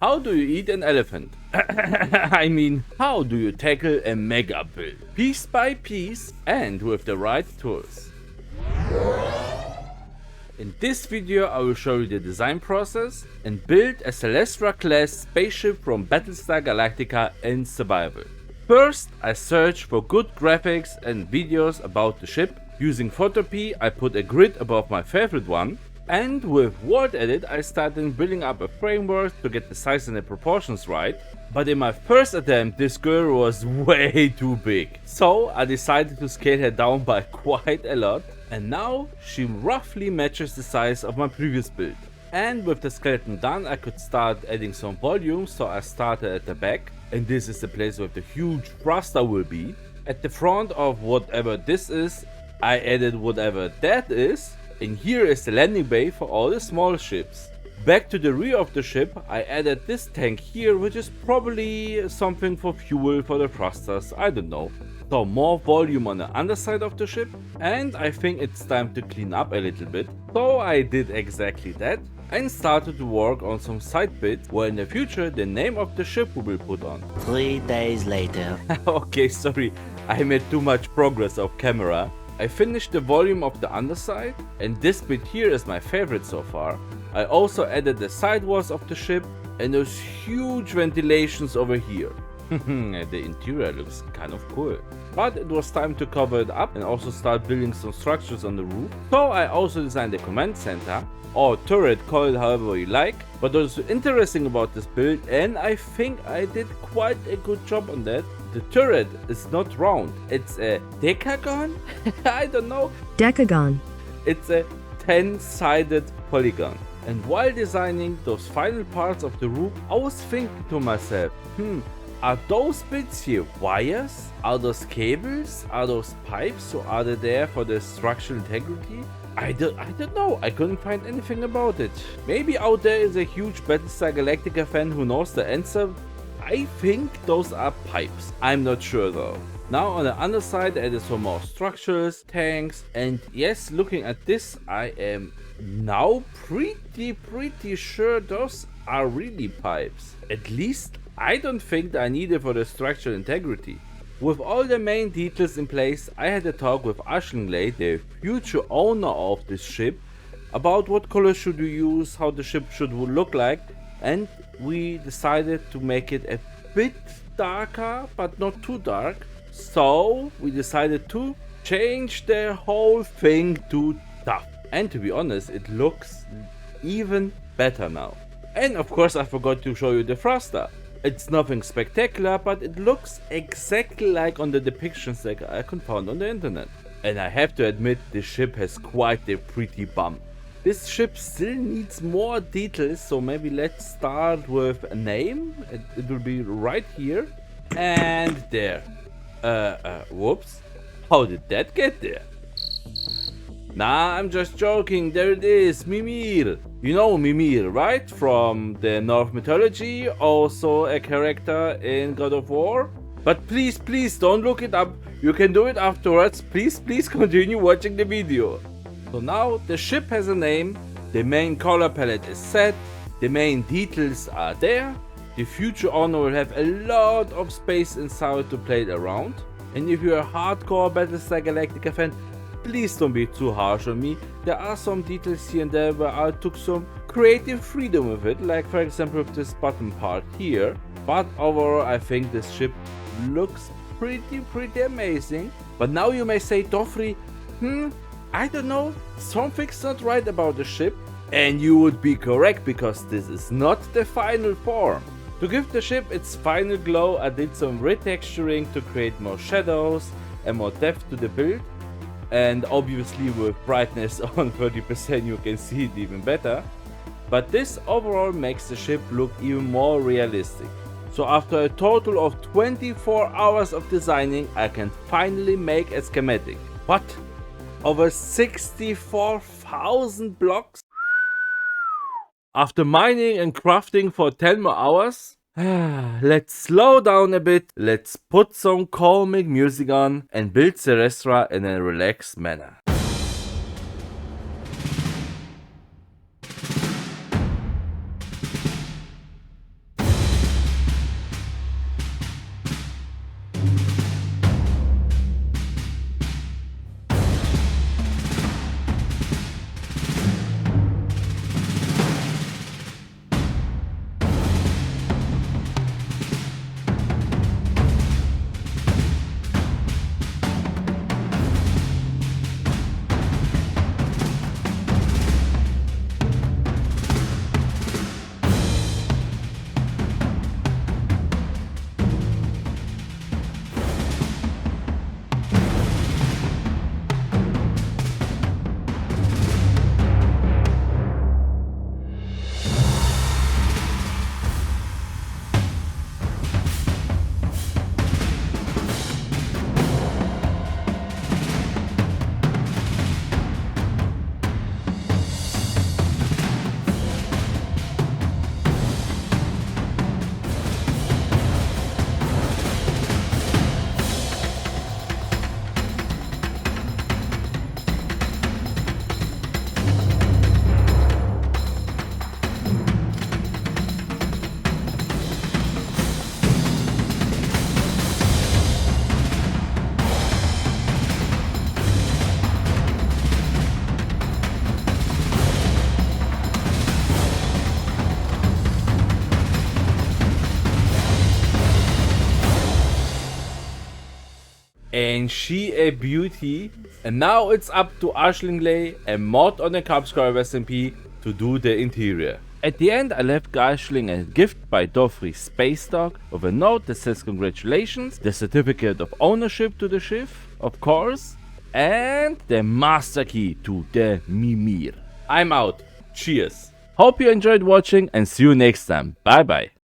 How do you eat an elephant? I mean, how do you tackle a mega build? Piece by piece and with the right tools. In this video I will show you the design process and build a Celestra class spaceship from Battlestar Galactica in survival. First I searched for good graphics and videos about the ship. Using Photopea I put a grid above my favorite one, and with World Edit I started building up a framework to get the size and the proportions right. But in my first attempt this girl was way too big, so I decided to scale her down by quite a lot, and now she roughly matches the size of my previous build. And with the skeleton done I could start adding some volume, so I started at the back, and this is the place where the huge thruster will be. At the front of whatever this is I added whatever that is, and here is the landing bay for all the small ships. Back to the rear of the ship I added this tank here, which is probably something for fuel for the thrusters, I don't know. So more volume on the underside of the ship, and I think it's time to clean up a little bit. So I did exactly that and started to work on some side bits where in the future the name of the ship will be put on. 3 days later. Okay, sorry, I made too much progress off camera. I finished the volume of the underside, and this bit here is my favorite so far. I also added the sidewalls of the ship and those huge ventilations over here. The interior looks kind of cool. But it was time to cover it up and also start building some structures on the roof. So I also designed the command center, or turret, call it however you like. But what's interesting about this build, and I think I did quite a good job on that, the turret is not round, it's a decagon? I don't know. Decagon. It's a 10-sided polygon. And while designing those final parts of the roof, I was thinking to myself, are those bits here wires? Are those cables? Are those pipes? Or are they there for the structural integrity? I don't know, I couldn't find anything about it. Maybe out there is a huge Battlestar Galactica fan who knows the answer. I think those are pipes, I'm not sure though. Now on the underside I added some more structures, tanks, and yes, looking at this I am now pretty sure those are really pipes. At least I don't think that I need it for the structural integrity. With all the main details in place, I had a talk with Ashley, the future owner of this ship, about what color should we use, how the ship should look like, and we decided to make it a bit darker but not too dark. So we decided to change the whole thing to tough. And to be honest, it looks even better now. And of course I forgot to show you the thruster. It's nothing spectacular, but it looks exactly like on the depictions that I could find on the internet. And I have to admit, this ship has quite a pretty bump. This ship still needs more details, so maybe let's start with a name. It will be right here and there. Whoops, how did that get there? Nah, I'm just joking, there it is, Mimir. You know Mimir, right? From the Norse mythology, also a character in God of War. But please don't look it up, you can do it afterwards, please continue watching the video. So now the ship has a name, the main color palette is set, the main details are there, the future owner will have a lot of space inside to play it around. And if you're a hardcore Battlestar Galactica fan, please don't be too harsh on me. There are some details here and there where I took some creative freedom with it, like for example with this bottom part here. But overall I think this ship looks pretty amazing. But now you may say, Dofri, I don't know, something's not right about the ship. And you would be correct, because this is not the final form. To give the ship its final glow, I did some retexturing to create more shadows and more depth to the build. And obviously with brightness on 30% you can see it even better. But this overall makes the ship look even more realistic. So after a total of 24 hours of designing, I can finally make a schematic. What? Over 64,000 blocks? After mining and crafting for 10 more hours? Let's slow down a bit, let's put some calming music on and build Celestra in a relaxed manner. Ain't she a beauty? And now it's up to Ashlingley and Mod on the Cubscore SMP to do the interior. At the end, I left Geishling a gift by Dofri Space Dog with a note that says congratulations, the certificate of ownership to the ship, of course, and the master key to the Mimir. I'm out. Cheers. Hope you enjoyed watching and see you next time. Bye bye.